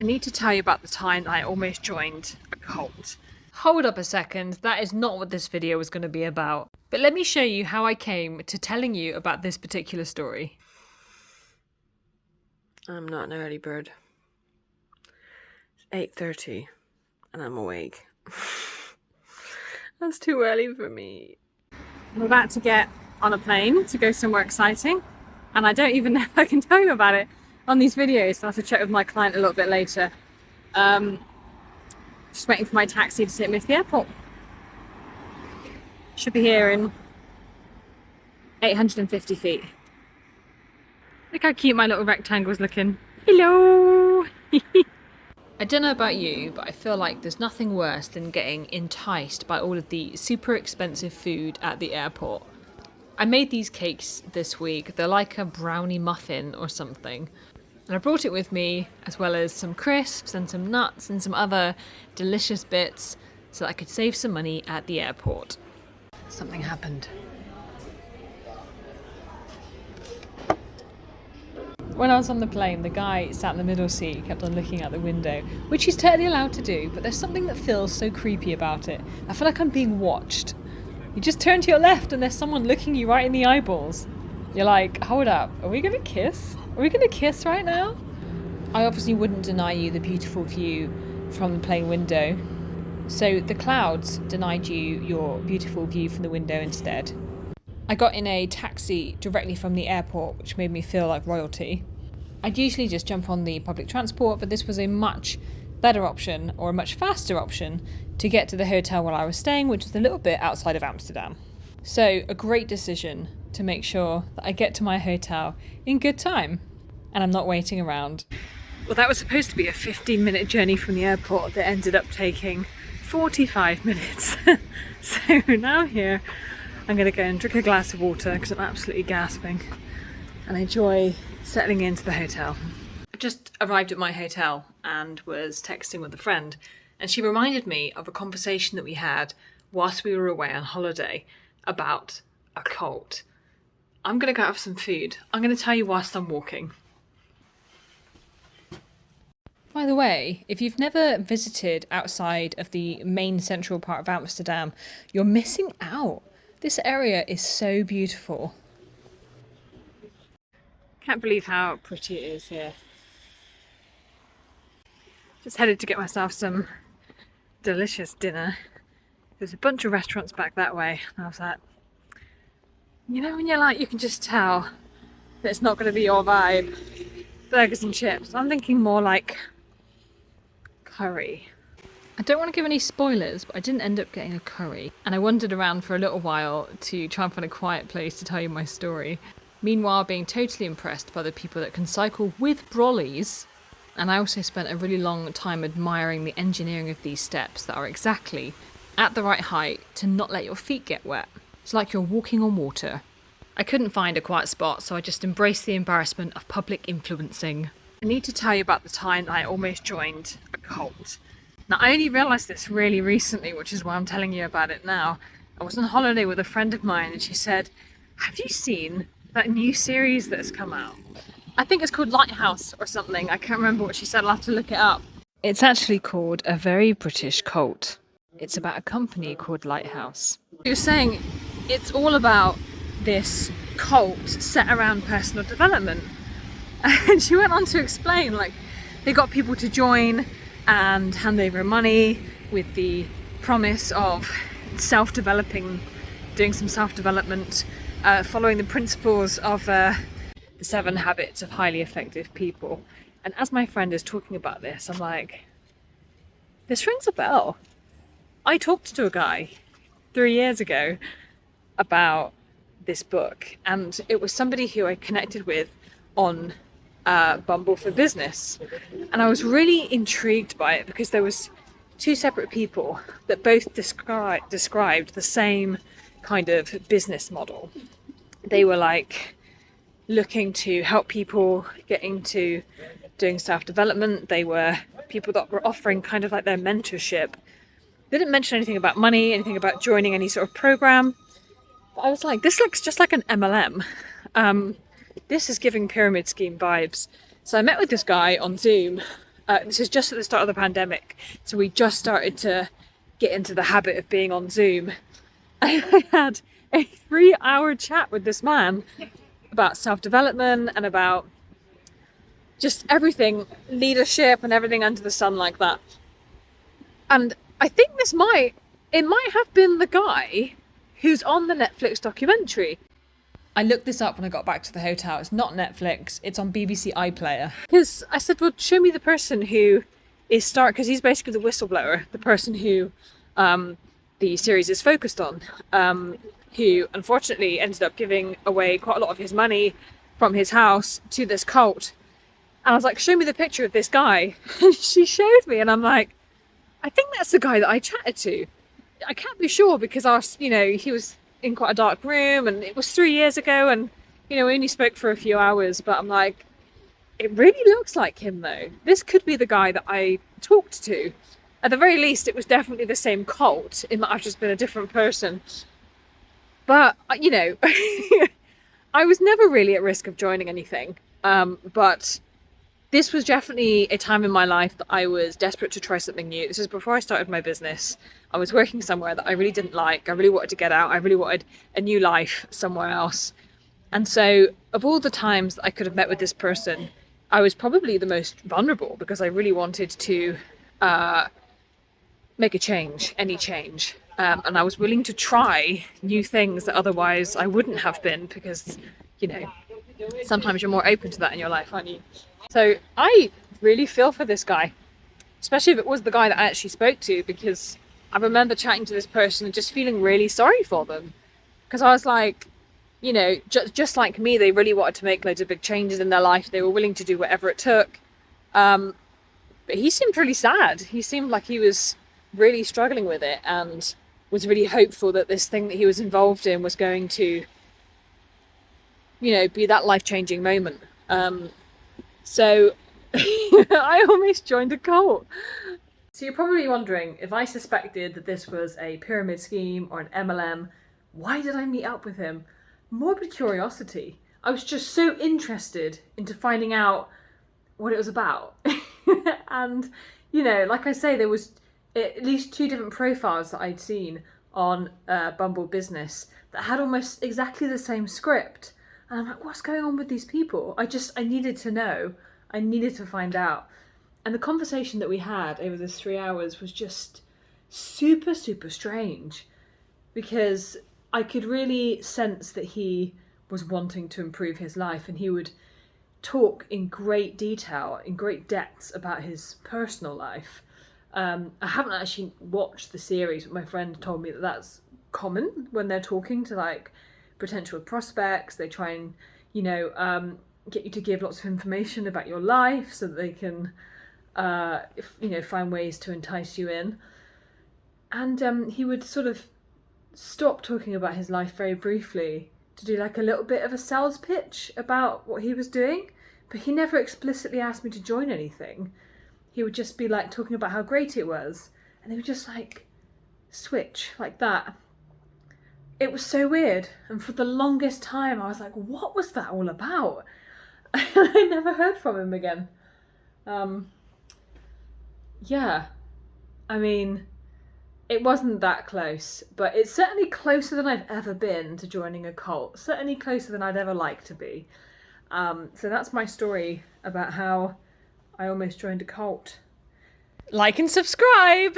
I need to tell you about the time I almost joined a cult. Hold up a second, that is not what this video was going to be about. But let me show you how I came to telling you about this particular story. I'm not an early bird. It's 8:30 and I'm awake. That's too early for me. I'm about to get on a plane to go somewhere exciting, and I don't even know if I can tell you about it on these videos, so I'll have to check with my client a little bit later. Just waiting for my taxi to take me to the airport. Should be here in 850 feet. Look how cute my little rectangle's looking. Hello! I don't know about you, but I feel like there's nothing worse than getting enticed by all of the super expensive food at the airport. I made these cakes this week. They're like a brownie muffin or something. And I brought it with me, as well as some crisps and some nuts and some other delicious bits so that I could save some money at the airport. Something happened. When I was on the plane, the guy sat in the middle seat kept on looking out the window, which he's totally allowed to do, but there's something that feels so creepy about it. I feel like I'm being watched. You just turn to your left and there's someone looking you right in the eyeballs. You're like, hold up, are we gonna kiss? Are we gonna kiss right now? I obviously wouldn't deny you the beautiful view from the plane window. So the clouds denied you your beautiful view from the window instead. I got in a taxi directly from the airport, which made me feel like royalty. I'd usually just jump on the public transport, but this was a much better option, or a much faster option, to get to the hotel where I was staying, which was a little bit outside of Amsterdam. So a great decision to make sure that I get to my hotel in good time, and I'm not waiting around. Well, that was supposed to be a 15-minute journey from the airport that ended up taking 45 minutes. So now here, I'm going to go and drink a glass of water because I'm absolutely gasping and enjoy settling into the hotel. I just arrived at my hotel and was texting with a friend, and she reminded me of a conversation that we had whilst we were away on holiday about a cult. I'm going to go have some food. I'm going to tell you whilst I'm walking. By the way, if you've never visited outside of the main central part of Amsterdam, you're missing out. This area is so beautiful. Can't believe how pretty it is here. Just headed to get myself some delicious dinner. There's a bunch of restaurants back that way. And I was like, you know when you're like, you can just tell that it's not going to be your vibe. Burgers and chips. I'm thinking more like curry. I don't want to give any spoilers, but I didn't end up getting a curry. And I wandered around for a little while to try and find a quiet place to tell you my story. Meanwhile, being totally impressed by the people that can cycle with brollies. And I also spent a really long time admiring the engineering of these steps that are exactly at the right height to not let your feet get wet. It's like you're walking on water. I couldn't find a quiet spot, so I just embraced the embarrassment of public influencing. I need to tell you about the time I almost joined a cult. Now, I only realised this really recently, which is why I'm telling you about it now. I was on holiday with a friend of mine and she said, have you seen that new series that has come out? I think it's called Lighthouse or something. I can't remember what she said. I'll have to look it up. It's actually called A Very British Cult. It's about a company called Lighthouse. She was saying it's all about this cult set around personal development. And she went on to explain, like, they got people to join and hand over money with the promise of self-developing, doing some self-development, following the principles of the 7 habits of highly effective people. And as my friend is talking about this, I'm like, this rings a bell. I talked to a guy 3 years ago about this book, and it was somebody who I connected with on Bumble for Business, and I was really intrigued by it because there was 2 separate people that both described the same kind of business model. They were like looking to help people get into doing self-development. They were people that were offering kind of like their mentorship. They didn't mention anything about money, anything about joining any sort of program. But I was like, this looks just like an MLM. This is giving pyramid scheme vibes. So I met with this guy on Zoom This is just at the start of the pandemic, so we just started to get into the habit of being on Zoom. I had a 3-hour chat with this man about self-development and about just everything, leadership and everything under the sun like that. And I think it might have been the guy who's on the Netflix documentary. I looked this up when I got back to the hotel. It's not Netflix, it's on BBC iPlayer. Because I said, well, show me the person who is because he's basically the whistleblower, the person who the series is focused on, who unfortunately ended up giving away quite a lot of his money from his house to this cult. And I was like, show me the picture of this guy. And she showed me, and I'm like, I think that's the guy that I chatted to. I can't be sure because he was in quite a dark room, and it was 3 years ago, and we only spoke for a few hours, but I'm like, it really looks like him though. This could be the guy that I talked to. At the very least, it was definitely the same cult. It might have just been a different person. But, I was never really at risk of joining anything. But this was definitely a time in my life that I was desperate to try something new. This is before I started my business. I was working somewhere that I really didn't like. I really wanted to get out. I really wanted a new life somewhere else. And so of all the times that I could have met with this person, I was probably the most vulnerable because I really wanted to make a change, any change. And I was willing to try new things that otherwise I wouldn't have been because, sometimes you're more open to that in your life, aren't you? So I really feel for this guy, especially if it was the guy that I actually spoke to, because I remember chatting to this person and just feeling really sorry for them. Because I was like, just like me, they really wanted to make loads of big changes in their life. They were willing to do whatever it took. But he seemed really sad. He seemed like he was really struggling with it and was really hopeful that this thing that he was involved in was going to, be that life-changing moment. So I almost joined a cult. So you're probably wondering, if I suspected that this was a pyramid scheme or an MLM, why did I meet up with him? Morbid curiosity. I was just so interested into finding out what it was about. And, like I say, there was at least 2 different profiles that I'd seen on Bumble Business that had almost exactly the same script. And I'm like, what's going on with these people? I needed to know. I needed to find out. And the conversation that we had over this 3 hours was just super, super strange, because I could really sense that he was wanting to improve his life, and he would talk in great detail, in great depths about his personal life. I haven't actually watched the series, but my friend told me that that's common when they're talking to potential prospects. They try and get you to give lots of information about your life so that they can find ways to entice you in. And he would sort of stop talking about his life very briefly to do a little bit of a sales pitch about what he was doing, but he never explicitly asked me to join anything. He would just be talking about how great it was, and he would just switch like that. It was so weird, and for the longest time I was like, what was that all about? I never heard from him again. Yeah, I mean, it wasn't that close, but it's certainly closer than I've ever been to joining a cult. Certainly closer than I'd ever like to be. So that's my story about how I almost joined a cult. Like and subscribe!